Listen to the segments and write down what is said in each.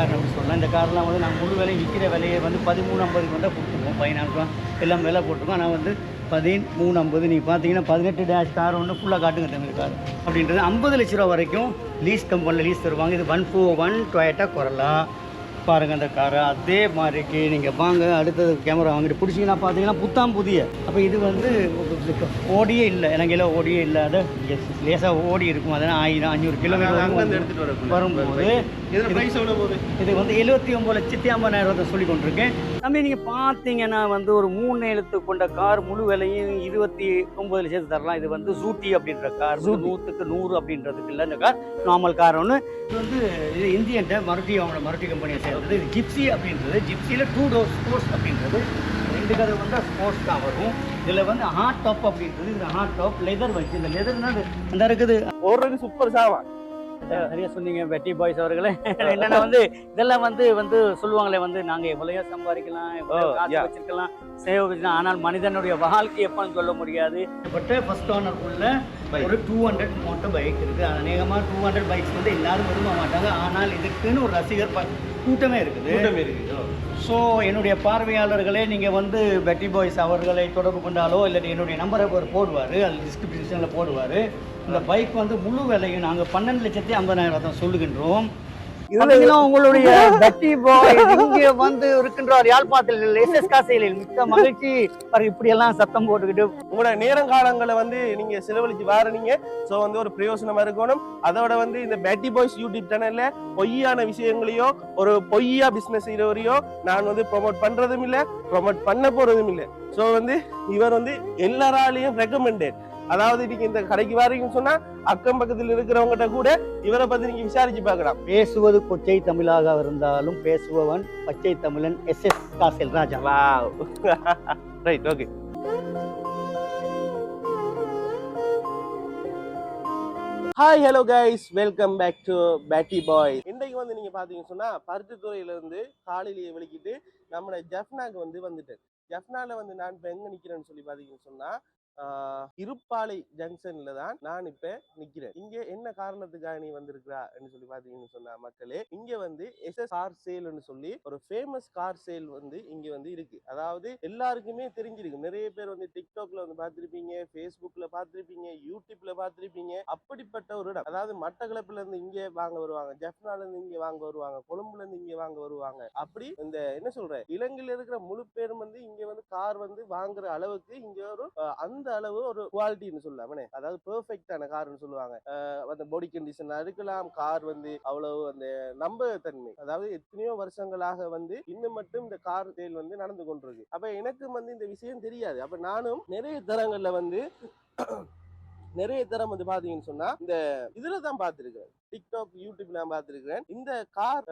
அப்படி சொல்லலாம். இந்த கார்லாம் வந்து நாங்கள் முழு விலை விற்கிற விலையை வந்து 13,50 வந்து கொடுத்துருவோம். 14 ரூபா எல்லாம் விலை போட்டிருக்கோம். ஆனால் வந்து 13,50. நீங்கள் பார்த்தீங்கன்னா 18 டேஷ் கார் ஒன்று ஃபுல்லாக காட்டுங்க தமிழ் கார் அப்படின்றது 50 லட்ச ரூபா வரைக்கும் லீஸ் கம்பெனியில் லீஸ் தருவாங்க. இது 141 டொயோட்டா கொரலா பாருங்கள் அந்த காரை. அதே மாதிரிக்கு நீங்கள் வாங்க, அடுத்தது கேமரா வாங்கிட்டு பிடிச்சிங்கன்னா பார்த்தீங்கன்னா புத்தாம் புதிய. அப்போ இது வந்து ஓடியே இல்லை, எனக்கு எல்லாம் ஓடியே இல்லாத லேசாக ஓடி இருக்கும். அதனால் 1500 கிலோமீட்டர் வரும்போது இது வந்து 79,50,000 சொல்லி கொண்டிருக்கேன். தம்பி நீங்கள் பார்த்தீங்கன்னா வந்து ஒரு 3 எழுத்து கொண்ட கார் முழு விலையும் 29 லட்சத்துக்கு தரலாம். இது வந்து ஜூட்டி அப்படின்ற கார், 100க்கு 100 அப்படின்றதுக்கு இல்லை. இந்த கார் நார்மல் கார் ஒன்று. இது வந்து இது இந்தியன் அவங்களோட மருட்டி கம்பெனியை சேர்ந்தது. இது ஜிப்சி அப்படின்றது. ஜிப்சியில் 2 டோர் ஸ்போர்ட்ஸ் அப்படின்றது 2 கதை வந்து ஸ்போர்ட்ஸ் தான் வரும். இதில் வந்து ஹாட் டாப் அப்படின்றது. இது ஹாட் டாப் லெதர் வச்சு, இந்த லெதர்னா அந்த இருக்குது ஓடுறது சூப்பர் சாவா. நிறைய சொன்னீங்க பெட்டி பாய்ஸ் அவர்களே. என்னன்னா வந்து இதெல்லாம் வந்து சொல்லுவாங்களே வந்து நாங்கள் எவ்வளோ சம்பாதிக்கலாம், எவ்வளோ காசு வச்சிருக்கலாம், சேவ் வச்சுக்கலாம். ஆனால் மனிதனுடைய வாழ்க்கை எப்போன்னு சொல்ல முடியாது. பட் ஃபர்ஸ்ட் ஓனருக்குள்ள ஒரு 200 மோட்டர் பைக் இருக்குது. அநேகமாக 200 பைக்ஸ் வந்து எல்லாரும் விரும்ப மாட்டாங்க. ஆனால் இதுக்குன்னு ஒரு ரசிகர் கூட்டமே இருக்குது. ஸோ என்னுடைய பார்வையாளர்களே, நீங்கள் வந்து பெட்டி பாய்ஸ் அவர்களை தொடர்பு கொண்டாலோ இல்லாட்டி என்னுடைய நம்பரை அவர் போடுவார், அது டிஸ்கிரிப்ஷனில் போடுவார். இந்த பைக் வந்து முழு விலையும் நாங்கள் 12,50,000 தான் சொல்லுகின்றோம். உங்களுடைய பெட்டி பாய் இங்கே வந்து இருக்கின்றார் யாழ்ப்பாணத்தில் எஸ்எஸ் காசையில். மிக்க மகிழ்ச்சி. இப்படி எல்லாம் சத்தம் போட்டுக்கிட்டு உங்களோட நேரங்காலங்களை வந்து நீங்க செலவழிச்சு வாரீங்க. ஸோ வந்து ஒரு பிரயோசனமா இருக்கணும். அதோட வந்து இந்த பெட்டி பாய்ஸ் யூடியூப் சேனல்ல பொய்யான விஷயங்களையோ ஒரு பொய்யா பிசினஸ் செய்யறவரையோ நான் வந்து ப்ரொமோட் பண்றதும் இல்லை, ப்ரொமோட் பண்ண போறதும் இல்லை. ஸோ வந்து இவர் வந்து எல்லாராலையும் ரெக்கமெண்டட். அதாவது நீங்க இந்த கடைக்கு வாரீங்கன்னு சொன்னா அக்கம் பக்கத்தில் இருக்கிறவங்ககிட்ட கூட இவரை பத்தி நீங்க விசாரிச்சு பார்க்கலாம். பேசுவது கொச்சை தமிழாக இருந்தாலும் பேசுபவன் பச்சை தமிழன் SS castle Raja. Right, okay. Hi, hello guys, welcome back to பேட்டி பாய். இன்றைக்கு வந்து நீங்க பாத்தீங்கன்னு சொன்னா பருத்தித்துறையில இருந்து காலையிலேயே வெளிக்கிட்டு நம்மளோட ஜெஃப்னாக்கு வந்துட்டேன். ஜெஃப்னால வந்து நான் இப்ப எங்க நிக்கிறேன்னு சொல்லி பாத்தீங்கன்னு சொன்னா இருப்பாலை ஜங்ஷன்ல தான் நான் இப்ப நிக்கிறேன். இங்க என்ன காரணத்துக்காக நீ வந்திருக்கிறா சொல்லி பாத்தீங்கன்னு சொன்னா மக்களே, இங்க வந்து எஸ்எஸ் கார் சேல்னு சொல்லி ஒரு ஃபேமஸ் கார் சேல் வந்து இங்க வந்து இருக்கு. அதாவது எல்லாருக்குமே தெரிஞ்சிருக்கு. நிறைய பேர் வந்து டிக்டாக்ல வந்து பார்த்திருப்பீங்க, ஃபேஸ்புக்ல பார்த்திருப்பீங்க, யூடியூப்ல பார்த்திருப்பீங்க. அப்படிப்பட்ட ஒரு இடம். அதாவது மட்டக்களப்புல இருந்து இங்க வாங்க வருவாங்க, ஜெஃப்னால இருந்து இங்க வாங்க வருவாங்க, கொழும்புல இருந்து இங்க வாங்க வருவாங்க. அப்படி இந்த என்ன சொல்ற இலங்கையில இருக்கிற முழு பேரும் வந்து இங்க வந்து கார் வந்து வாங்குற அளவுக்கு இங்க ஒரு அந்த அளவு ஒரு குவாலிட்டின்னு சொல்லலாமே, அதாவது பெர்ஃபெக்டான கார்னு சொல்லுவாங்க. அந்த பாடி கண்டிஷன் இருக்கலாம், கார் வந்து அவ்வளவு அந்த நம்பகத்தன்மை, அதாவது எத்தனையோ வருஷங்களாக வந்து இன்னும் மட்டும் இந்த கார் சேல் வந்து நடந்து கொண்டிருக்கு. அப்ப எனக்கு வந்து இந்த விஷயம் தெரியாது. அப்ப நானும் நிறைய தரங்கள்ல வந்து நிறைய தரம் வந்து பாத்தீங்கன்னு சொன்னா இந்த இதுலதான் பாத்துருக்கேன், டிக்டாக் யூடியூப் நான் பாத்துருக்கேன். இந்த கார்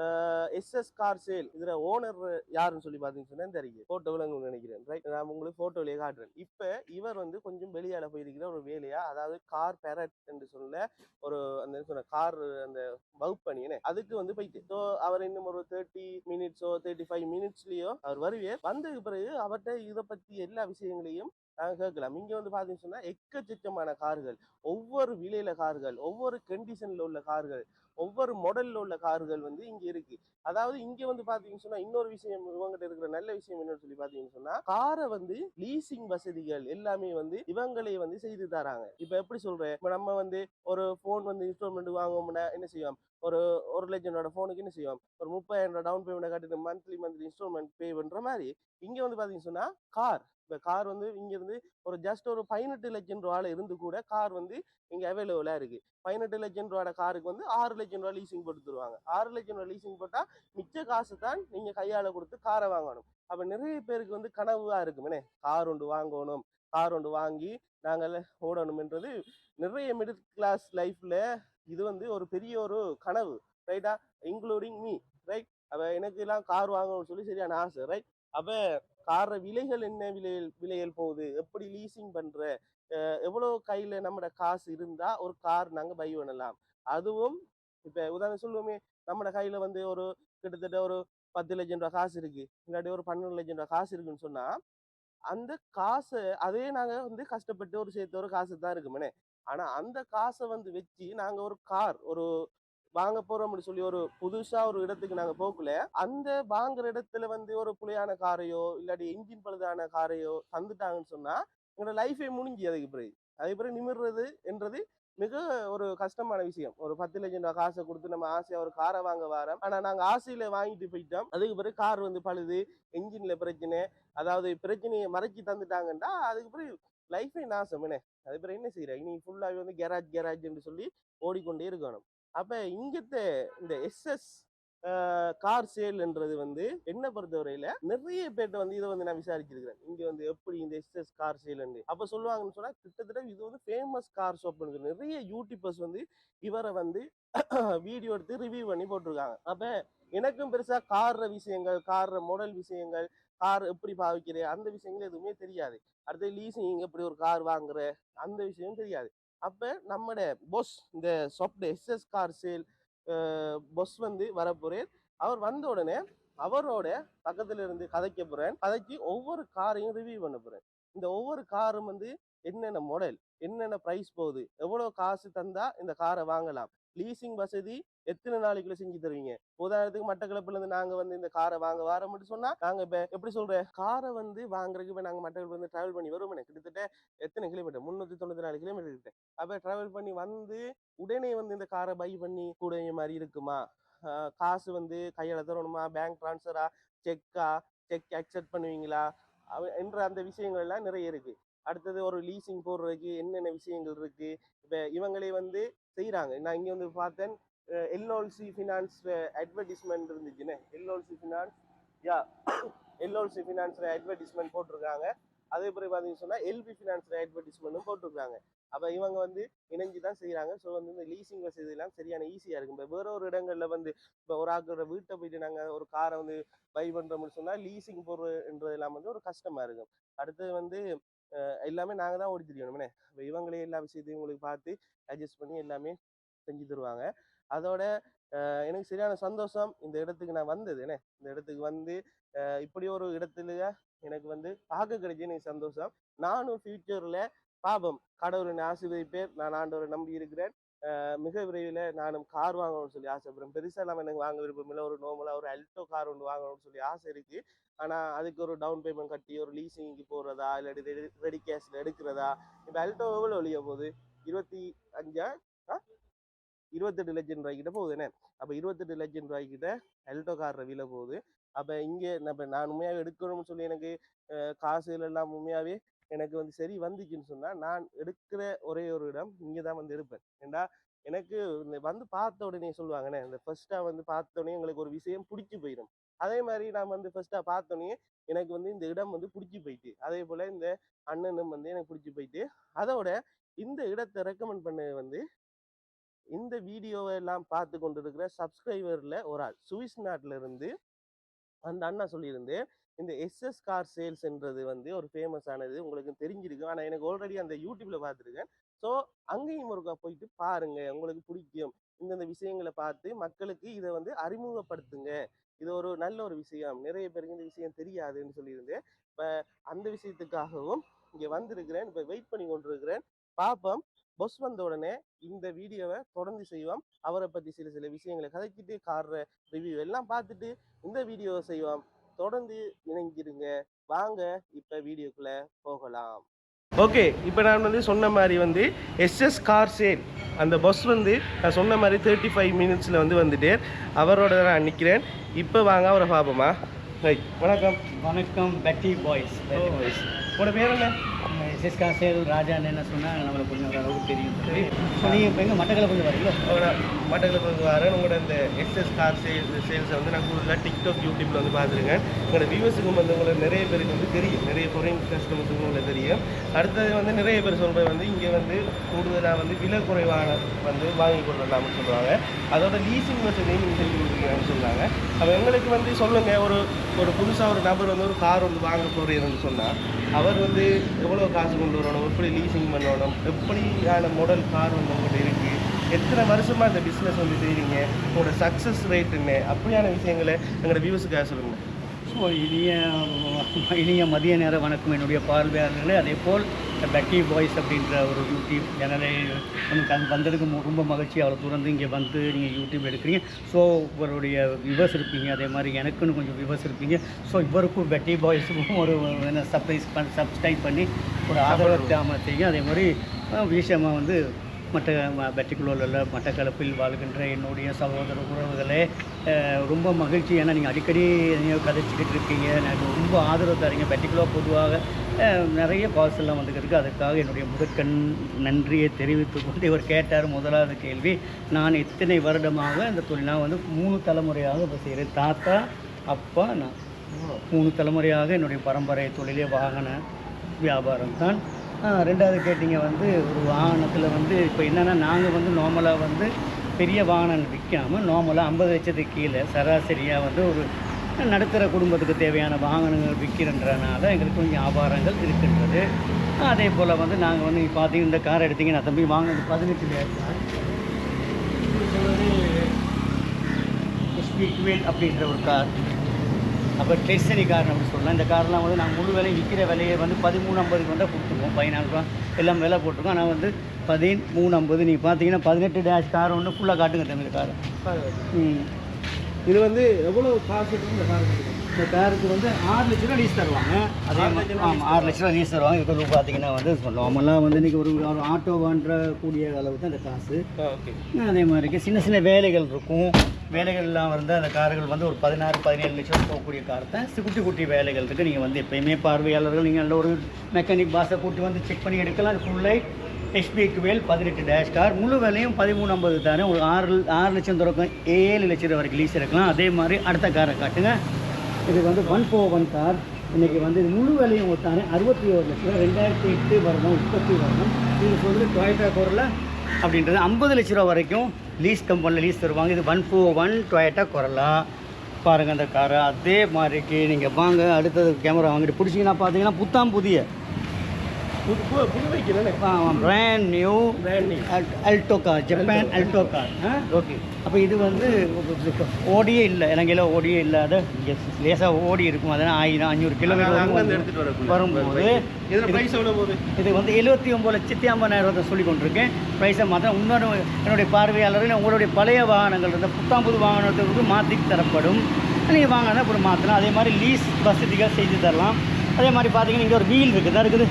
எஸ்எஸ் கார் சேல் இதுல ஓனர் யாருன்னு சொல்லி பாத்தீங்கன்னு சொன்னா தெரியும், போட்டோ விளங்கு நினைக்கிறேன். ரைட், நான் உங்களுக்கு போட்டோலயே காட்டுறேன். இப்ப இவர் வந்து கொஞ்சம் வெளியால போயிருக்கிற ஒரு வேலையா, அதாவது கார் பேரட் என்று சொல்ல ஒரு அந்த சொன்ன கார் அந்த வகுப்பணியே அதுக்கு வந்து போயிட்டு, ஸோ அவர் இன்னும் ஒரு 30 மினிட்ஸோ 35 மினிட்ஸ்லயோ அவர் வருவே. வந்ததுக்கு பிறகு அவர்கிட்ட இதை பத்தி எல்லா விஷயங்களையும் நாங்கள் கேட்கலாம். இங்க வந்து பாத்தீங்கன்னு சொன்னா எக்கச்சக்கமான கார்கள், ஒவ்வொரு விலையில கார்கள், ஒவ்வொரு கண்டிஷன்ல உள்ள கார்கள், ஒவ்வொரு மாடல்ல உள்ள கார்கள் வந்து இங்க இருக்கு. அதாவது இங்க வந்து பாத்தீங்கன்னு சொன்னா இன்னொரு விஷயம், இவங்ககிட்ட இருக்கிற நல்ல விஷயம் என்னன்னு சொல்லி பாத்தீங்கன்னு சொன்னா காரை வந்து லீசிங் வசதிகள் எல்லாமே வந்து இவங்களே வந்து செய்து தராங்க. இப்ப எப்படி சொல்றேன், இப்ப நம்ம வந்து ஒரு போன் வந்து இன்ஸ்டால்மெண்ட் வாங்குவோம்னா என்ன செய்வோம், ஒரு 1,00,000 போனுக்கு என்ன செய்வோம், ஒரு 30,000 டவுன் பேமெண்ட் கட்டிட்டு மந்த்லி இன்ஸ்டால்மெண்ட் பே பண்ற மாதிரி இங்க வந்து பாத்தீங்கன்னு சொன்னா கார், இப்ப கார் வந்து இங்க இருந்து ஒரு ஜஸ்ட் ஒரு 18 லட்சம் ரூபாயில இருந்து கூட கார் வந்து இங்க அவைலபிளா இருக்கு. 18 லட்சம் ரூபாய் காருக்கு வந்து 6 லட்சம் ரூபாய் லீசிங் போட்டு தருவாங்க. 6 லட்சம் ரூபாய் லீசிங் போட்டா மிச்ச காசு தான் நீங்க கையால கொடுத்து காரை வாங்கணும். அப்ப நிறைய பேருக்கு வந்து கனவா இருக்குமே, கார் ஒன்று வாங்கணும், கார் ஒன்று வாங்கி நாங்கள் ஓடணும்ன்றது நிறைய மிடில் கிளாஸ் லைஃப்ல இது வந்து ஒரு பெரிய ஒரு கனவு. ரைட்டா, இன்க்ளூடிங் மீ. ரைட், அப்ப எனக்கு எல்லாம் கார் வாங்கணும்னு சொல்லி சரியான ஆசை. ரைட், அப்ப கார விலைகள் என்ன விலையில் போகுது, எப்படி லீசிங் பண்ற, எவ்வளவு கையில நம்மட காசு இருந்தா ஒரு கார் நாங்க பை பண்ணலாம். அதுவும் இப்ப உதாரணம் சொல்லுவோமே, நம்மட கையில வந்து ஒரு கிட்டத்தட்ட ஒரு 10 லட்சம் ரூபாய் காசு இருக்கு, இல்லாட்டி ஒரு 12 லட்சம் ரூபாய் காசு இருக்குன்னு சொன்னா அந்த காசை அதே நாங்க வந்து கஷ்டப்பட்டு ஒரு சேர்த்து ஒரு காசு தான் இருக்குமே. ஆனா அந்த காசை வந்து வச்சு நாங்க ஒரு கார், ஒரு வாங்க போறோம் அப்படின்னு சொல்லி ஒரு புதுசா ஒரு இடத்துக்கு நாங்க போகல, அந்த வாங்குற இடத்துல வந்து ஒரு புலையான காரையோ இல்லாட்டி இன்ஜின் பழுதான காரையோ தந்துட்டாங்கன்னு சொன்னா எங்களோட லைஃபே முடிஞ்சு. அதுக்கு பிறகு நிமிர்றது என்றது மிக ஒரு கஷ்டமான விஷயம். ஒரு 10 லட்சம் ரூபாய் காசை கொடுத்து நம்ம ஆசையா ஒரு காரை வாங்க வரோம், ஆனா நாங்க ஆசையில வாங்கிட்டு போயிட்டோம். அதுக்கு பிறகு கார் வந்து பழுது, என்ஜின்ல பிரச்சனை, அதாவது பிரச்சனையை மறைச்சி தந்துட்டாங்கன்னா அதுக்கு பிறகு லைஃபே நாசம் என்ன. அது பிறகு என்ன செய்யற, இனி ஃபுல்லாவே வந்து கேராஜ் என்று சொல்லி ஓடிக்கொண்டே இருக்கணும். அப்ப இங்கத்த இந்த எஸ்எஸ் கார் சேல்ன்றது வந்து என்ன பொறுத்தவரையில நிறைய பேர்ட்ட வந்து இதை வந்து நான் விசாரிச்சிருக்கிறேன். இங்க வந்து எப்படி இந்த எஸ்எஸ் கார் சேல் அப்ப சொல்லுவாங்கன்னு சொன்னா கிட்டத்தட்ட இது வந்து ஃபேமஸ் கார் ஷாப். நிறைய யூடியூபர்ஸ் வந்து இவரை வந்து வீடியோ எடுத்து ரிவ்யூ பண்ணி போட்டிருக்காங்க. அப்ப எனக்கும் பெருசா கார் விஷயங்கள், கார் மாடல் விஷயங்கள், கார் எப்படி பாவிக்கிற அந்த விஷயங்கள் எதுவுமே தெரியாது. அடுத்து லீசிங் எப்படி ஒரு கார் வாங்குற அந்த விஷயம் தெரியாது. அப்ப நம்மட பொஸ் இந்த ஷாப்ட எஸ்எஸ் கார் சேல் பொஸ் வந்து வரப்போறேன். அவர் வந்த உடனே அவரோட பக்கத்துல இருந்து கதைக்க போறேன். கதைக்கு ஒவ்வொரு காரையும் ரிவ்யூ பண்ண போறேன். இந்த ஒவ்வொரு காரும் வந்து என்னென்ன மாடல், என்னென்ன பிரைஸ் போகுது, எவ்வளவு காசு தந்தா இந்த காரை வாங்கலாம், லீசிங் வசதி எத்தனை நாளைக்குள்ள செஞ்சு தருவீங்க. உதாரணத்துக்கு மட்டக்களப்புல இருந்து நாங்க வந்து இந்த காரை வாங்க வரோம்னு சொன்னா, நாங்க இப்ப எப்படி சொல்ற, காரை வந்து வாங்குறதுக்கு இப்ப நாங்க மட்டக்களப்புல இருந்து டிராவல் பண்ணி வருவோம். கிட்டத்தட்ட எத்தனை கிலோமீட்டர், 394 கிலோமீட்டர் கிட்ட. அப்ப டிராவல் பண்ணி வந்து உடனே வந்து இந்த காரை பை பண்ணி கூடிய மாதிரி இருக்குமா, காசு வந்து கையால தரணுமா, பேங்க் டிரான்ஸ்ஃபரா, செக் அக்செப்ட் பண்ணுவீங்களா என்ற அந்த விஷயங்கள் எல்லாம் நிறைய இருக்கு. அடுத்தது ஒரு லீசிங் போடுறதுக்கு என்னென்ன விஷயங்கள் இருக்கு. இப்ப இவங்களே வந்து செய்யறாங்க. நான் இங்க வந்து பார்த்தேன், எல்ஓசி ஃபினான்ஸ் அட்வர்டைஸ்மெண்ட் இருந்துச்சுன்னு, எல்ஓசி ஃபினான்ஸ் அட்வர்டைஸ்மெண்ட் போட்டிருக்காங்க. அதே பிறகு பார்த்தீங்கன்னு சொன்னா எல்பி ஃபினான்ஸ் அட்வர்டைஸ்மெண்ட்டும் போட்டிருக்காங்க. அப்ப இவங்க வந்து இணைஞ்சு தான் செய்யறாங்க. ஸோ வந்து இந்த லீசிங் வசதி எல்லாம் சரியான ஈஸியா இருக்கும். இப்போ வேற ஒரு இடங்கள்ல வந்து இப்போ ஒரு ஆக்கிற வீட்டை போயிட்டு நாங்க ஒரு காரை வந்து பை பண்றோம்னு சொன்னா லீசிங் போடுறதுன்றது எல்லாம் வந்து ஒரு கஷ்டமா இருக்கும். அடுத்தது வந்து எல்லாமே நாங்க தான் ஓடி தெரியணும்னே. இப்போ இவங்களே எல்லா விஷயத்தையும் உங்களுக்கு பார்த்து அட்ஜஸ்ட் பண்ணி எல்லாமே செஞ்சு தருவாங்க. அதோட எனக்கு சரியான சந்தோஷம் இந்த இடத்துக்கு நான் வந்தது. என்ன இந்த இடத்துக்கு வந்து இப்படி ஒரு இடத்துல எனக்கு வந்து பார்க்க கிடைச்சு எனக்கு சந்தோஷம். நானும் ஃபியூச்சர்ல பாபம் கடவுளின் ஆசீர்வதிப்பேர். நான் ஆண்டவரை நம்பி இருக்கிறேன். மிக விரைவில் நானும் கார் வாங்கணும்னு சொல்லி ஆசைப்படுறேன். பெருசா இல்லாமல் எனக்கு வாங்க விருப்பம் இல்லை. ஒரு நார்மலா ஒரு அல்டோ கார் ஒன்று வாங்கணும்னு சொல்லி ஆசை இருக்கு. ஆனா அதுக்கு ஒரு டவுன் பேமெண்ட் கட்டி ஒரு லீசிங்க்கு போறதா இல்லாட்டி ரெடி கேஷ்ல எடுக்கிறதா. இப்போ அல்டோ எவ்வளோ வெளியே போகுது, 28 லட்சம் ரூபாய்க்கிட்ட போகுது. என்ன அப்ப 28 லட்சம் ரூபாய்க்கிட்ட அல்டோ கார் விலை போகுது. அப்ப இங்கே நான் உண்மையாவே எடுக்கணும்னு சொல்லி எனக்கு காசுகள் எல்லாம் உண்மையாவே எனக்கு வந்து சரி வந்துச்சுன்னு சொன்னா நான் எடுக்கிற ஒரே ஒரு இடம் இங்கதான் வந்து எடுப்பேன். ஏண்டா எனக்கு இந்த வந்து பார்த்த உடனே சொல்லுவாங்கண்ணே, இந்த ஃபர்ஸ்டா வந்து பார்த்த உடனே எங்களுக்கு ஒரு விஷயம் பிடிச்சி போயிடும். அதே மாதிரி நான் வந்து ஃபர்ஸ்டா பார்த்தோன்னே எனக்கு வந்து இந்த இடம் வந்து பிடிச்சி போயிட்டு, அதே போல இந்த அண்ணனும் வந்து எனக்கு பிடிச்சி போயிட்டு, அதோட இந்த இடத்தை ரெக்கமெண்ட் பண்ண வந்து இந்த வீடியோவை எல்லாம் பார்த்து கொண்டு இருக்கிற சப்ஸ்கிரைபர்ல ஒரு ஆள் சுவிஸ் நாட்டுல இருந்து அந்த அண்ணா சொல்லியிருந்து, இந்த எஸ்எஸ் கார் சேல்ஸ்ன்றது வந்து ஒரு ஃபேமஸ் ஆனது உங்களுக்கு தெரிஞ்சிருக்கு. ஆனால் எனக்கு ஆல்ரெடி அந்த யூடியூப்ல பார்த்துருக்கேன். ஸோ அங்கேயும் ஒருக்கா போயிட்டு பாருங்க, உங்களுக்கு பிடிக்கும். இந்தந்த விஷயங்களை பார்த்து மக்களுக்கு இதை வந்து அறிமுகப்படுத்துங்க. இது ஒரு நல்ல ஒரு விஷயம், நிறைய பேருக்கு இந்த விஷயம் தெரியாதுன்னு சொல்லியிருந்தேன். இப்போ அந்த விஷயத்துக்காகவும் இங்கே வந்திருக்கிறேன். இப்போ வெயிட் பண்ணி கொண்டிருக்கிறேன். பார்ப்போம். பொஸ் வந்த உடனே இந்த வீடியோவை தொடர்ந்து செய்வோம். அவரை பற்றி சில விஷயங்களை கதைக்கிட்டு கார் ரிவ்யூ எல்லாம் பார்த்துட்டு இந்த வீடியோவை செய்வோம். தொடர்ந்து இணைஞ்சிருங்க. வாங்க இப்போ வீடியோக்குள்ள போகலாம். ஓகே, இப்போ நான் வந்து சொன்ன மாதிரி வந்து எஸ்எஸ் கார் சேல் அந்த பஸ் வந்து நான் சொன்ன மாதிரி 35 மினிட்ஸில் வந்து வந்துட்டு அவரோட நான் நிற்கிறேன். இப்போ வாங்க அவரை பார்ப்போமா. ரைட், வணக்கம். வணக்கம் பேட்டி பாய்ஸ். உங்களோட பேர் என்ன? எஸ்எஸ் கார் சேல் ராஜான்னு என்ன சொன்னால் நம்மளுக்கு கொஞ்சம் அளவுக்கு தெரியும். ஸோ நீங்கள் இப்போ எங்கே மட்டக்களப்பு வரீங்களோ? மட்டக்களப்பு வரேன். உங்களோட இந்த எஸ்எஸ் கார் சேல்ஸை வந்து நான் கூடுதலாக டிக்டாக் யூடியூப்ல வந்து பார்த்துருக்கேன். உங்களோட வியூவர்ஸுக்கும் வந்து உங்களை நிறைய பேருக்கு வந்து தெரியும், நிறைய ஃபாரின் கஸ்டமர்ஸுக்கும் உங்களுக்கு தெரியும். அடுத்தது வந்து நிறைய பேர் சொல்கிறது வந்து இங்கே வந்து கூடுதலாக வந்து விலை குறைவான வந்து வாங்கி கொள்ளலாம்னு சொல்லுவாங்க. அதோட லீசிங் வசதியும் நீங்கள் செஞ்சு கொடுக்குறீங்கன்னு சொன்னாங்க. அப்போ எங்களுக்கு வந்து சொல்லுங்கள், ஒரு புதுசாக ஒரு நபர் வந்து ஒரு கார் வந்து வாங்க போகிறீங்கன்னு சொன்னால் அவர் வந்து எவ்வளோ காசு கொண்டு வரணும், எப்படி லீசிங் பண்ணணும், எப்படியான மாடல் கார் வந்து உங்கள்கிட்ட இருக்குது, எத்தனை வருஷமாக இந்த பிஸ்னஸ் வந்து செய்கிறீங்க, உங்களோட சக்ஸஸ் ரேட் என்ன, அப்படியான விஷயங்களை எங்களோட வியூவர்ஸுக்காக சொல்லுங்கள். ஸோ இனிய மதிய நேர வணக்கம் என்னுடைய பார்வையாளர்களே. அதேபோல் பெட்டி பாய்ஸ் அப்படின்ற ஒரு யூடியூப் சேனலை வந்ததுக்கு ரொம்ப மகிழ்ச்சி. அவ்வளோ தூரம் இங்கே வந்து நீங்கள் யூடியூப் எடுக்கிறீங்க. ஸோ இவருடைய வியூவர்ஸ் இருப்பீங்க, அதே மாதிரி எனக்குன்னு கொஞ்சம் வியூவர்ஸ் இருப்பீங்க. ஸோ இவருக்கும் பெட்டி பாய்ஸுக்கும் ஒரு சப்ஸ்கிரைப் பண்ணி ஒரு ஆதரவு தாமத்தைங்க. அதே மாதிரி விஷயமாக வந்து பெட்டிக்குள்ளே மட்டக்களப்பில் வாழ்கின்ற என்னுடைய சகோதர உறவுகளே, ரொம்ப மகிழ்ச்சி. ஏன்னா நீங்கள் அடிக்கடி நீங்கள் கதைச்சிக்கிட்டு இருக்கீங்க, எனக்கு ரொம்ப ஆதரவு தரீங்க. பெட்டிக்குள்ளே பொதுவாக நிறைய கால்ஸ் எல்லாம் வந்துக்கிருக்கு. அதுக்காக என்னுடைய முதற்கண் நன்றியை தெரிவித்து கொண்டு இவர் கேட்டார் முதலாவது கேள்வி, நான் இத்தனை வருடமாக இந்த தொழில் நான் வந்து 3 தலைமுறையாக இப்போ செய்கிறேன். தாத்தா அப்பா நான் 3 தலைமுறையாக என்னுடைய பரம்பரை தொழிலே வாகன வியாபாரம் தான். ரெண்டாவது கேட்டிங்க வந்து ஒரு வாகனத்தில் வந்து இப்போ என்னென்னா நாங்கள் வந்து நார்மலாக வந்து பெரிய வாகனம் விற்காமல் நார்மலாக 50 லட்சத்துக்கு கீழே சராசரியாக வந்து ஒரு நடுத்தர குடும்பத்துக்கு தேவையான வாகனங்கள் விற்கிறன்றனால எங்களுக்கு கொஞ்சம் வியாபாரங்கள் இருக்கின்றது. அதே போல் வந்து நாங்கள் வந்து பார்த்தீங்கன்னா இந்த கார் எடுத்திங்கன்னா தம்பி வாங்கினது 18 SP12 அப்படின்ற ஒரு கார். அப்போ டெஸ்டனி கார் அப்படின்னு சொல்லலாம். இந்த கார்லாம் வந்து நாங்கள் முழு விலையை விற்கிற விலையை வந்து 1350 வந்து கொடுத்துருவோம். 14 ரூபா எல்லாம் விலை போட்டிருக்கோம். ஆனால் வந்து 1350. நீங்கள் பார்த்தீங்கன்னா 18 டேஷ் கார் ஒன்று ஃபுல்லாக காட்டுங்க தமிழ் கார். இது வந்து எவ்வளோ காசு இந்த காருக்கு? இந்த காருக்கு வந்து 6 லட்ச ரூபா லீஸ் தருவாங்க. அதே ஆமாம் 6 லட்ச ரூபா லீஸ் தருவாங்க. இதுக்கு பார்த்தீங்கன்னா வந்து நார்மலாக வந்து இன்றைக்கி ஒரு ஆட்டோ வாங்கக்கூடிய அளவுக்கு தான் இந்த காசு. ஓகே. அதே மாதிரிக்கு சின்ன சின்ன வேலைகள் இருக்கும். வேலைகள்லாம் வந்து அந்த கார்கள் வந்து ஒரு 16-17 லட்சம் போகக்கூடிய கார் தான். குட்டி குட்டி வேலைகள் இருக்குது. நீங்கள் வந்து எப்போயுமே பார்வையாளர்கள் நீங்கள் நல்ல ஒரு மெக்கானிக் பாஸை கூட்டி வந்து செக் பண்ணி எடுக்கலாம். ஃபுல்லாக SP12 18 டேஷ் கார். முழு விலையும் 1350 தானே. ஒரு 6 லட்சம் தொடக்கம் 7 லட்சம் ரூபா வரைக்கும் லீஸ் எடுக்கலாம். அதே மாதிரி அடுத்த காரை காட்டுங்க. இது வந்து 141 கார். இன்றைக்கி வந்து இது முழு விலையும் ஒத்தானே 61 லட்சம். 2008 வருடம் உற்பத்தி வருடம். நீங்கள் சொல்கிறது டொயோட்டா கொரோலா அப்படின்றது 50 லட்ச ரூபா வரைக்கும் லீஸ் கம்பெனியில் லீஸ் தருவாங்க. இது 141 டொயோட்டா கொரோலா. பாருங்கள் அந்த காரை. அதே மாதிரிக்கு நீங்கள் வாங்க, அடுத்தது கேமரா வாங்கிட்டு பிடிச்சிங்கன்னா பார்த்தீங்கன்னா புத்தாம் புதிய புது வைக்கிறேன். Brand new Alto car, Japan Alto car. Okay. அப்போ இது வந்து ஓடியே இல்லை, இலங்கையில் ஓடியே இல்லாத லேசாக ஓடி இருக்கும். அதனால் 1500 கிலோமீட்டர் வரும்போது இது வந்து 79,50,000 சொல்லி கொண்டிருக்கேன். ப்ரைஸை மாற்றம் இன்னொரு என்னுடைய பார்வையாளர்கள் உங்களுடைய பழைய வாகனங்கள் இருந்த புத்தாம்புது வாகனத்துக்கு மாற்றி தரப்படும். நீங்கள் வாங்கினா அப்புறம் மாற்றலாம். அதே மாதிரி லீஸ் வசதிகள் செய்து தரலாம். அதே மாதிரி பார்த்தீங்கன்னா இங்கே ஒரு வீல் இருக்குது, தான் இருக்குது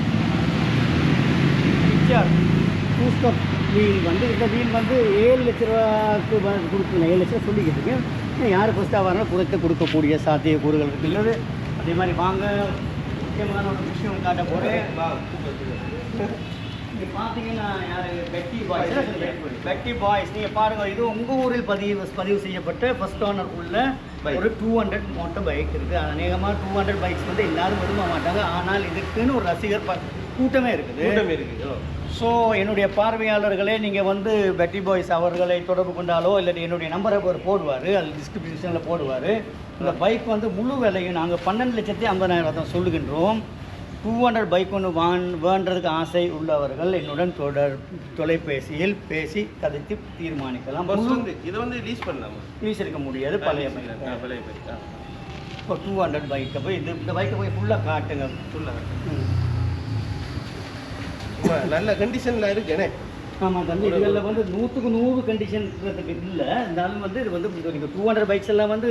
டூஸ்டப் வீல். வந்து இந்த வீல் வந்து 7 லட்ச ரூபாய்க்கு கொடுக்குங்க. 7 லட்சம் சொல்லிக்கிட்டு இருக்கேன். யார் ஃபஸ்ட்டாக வரணும் கொடுக்கக்கூடிய சாத்தியக்கூறுகள் இருக்குது. அதே மாதிரி வாங்க, முக்கியமான ஒரு விஷயம் காட்ட போகிறேன். இங்கே பார்த்தீங்கன்னா யார் பெட்டி பாய்ஸ் நீங்கள் பாருங்கள். இது உங்கள் ஊரில் பதிவு செய்யப்பட்ட ஃபர்ஸ்ட் ஓனர் உள்ள ஒரு 200 மோட்டர் பைக் இருக்குது. அநேகமாக 200 பைக்ஸ் வந்து எல்லோரும் விரும்ப மாட்டாங்க. ஆனால் இதுக்குன்னு ஒரு ரசிகர் கூட்டமே இருக்குது. ஸோ என்னுடைய பார்வையாளர்களே, நீங்கள் வந்து பெட்டி பாய்ஸ் அவர்களை தொடர்பு கொண்டாலோ இல்லை என்னுடைய நம்பரை அவர் போடுவார், அது டிஸ்கிரிப்ஷனில் போடுவார். இந்த பைக் வந்து முழு விலையும் நாங்கள் 12,50,000 தான் சொல்லுகின்றோம். 200 பைக் ஒன்று வேண்டதுக்கு ஆசை உள்ளவர்கள் என்னுடன் தொலைபேசியில் பேசி கதைத்து தீர்மானிக்கலாம். இதை வந்து லீஸ் பண்ணலாமா? லீஸ் எடுக்க முடியாது. பழைய பைக் இப்போ 200 பைக்கை போய் இந்த பைக்கை போய் ஃபுல்லாக காட்டுங்க. நல்ல கண்டிஷனில் இருக்குண்ணே. ஆமாம் தம்பி, இதில் வந்து 100க்கு 100 கண்டிஷன்ன்றதுக்கு இல்லை. இருந்தாலும் வந்து இது வந்து நீங்கள் 200 பைக்ஸ் எல்லாம் வந்து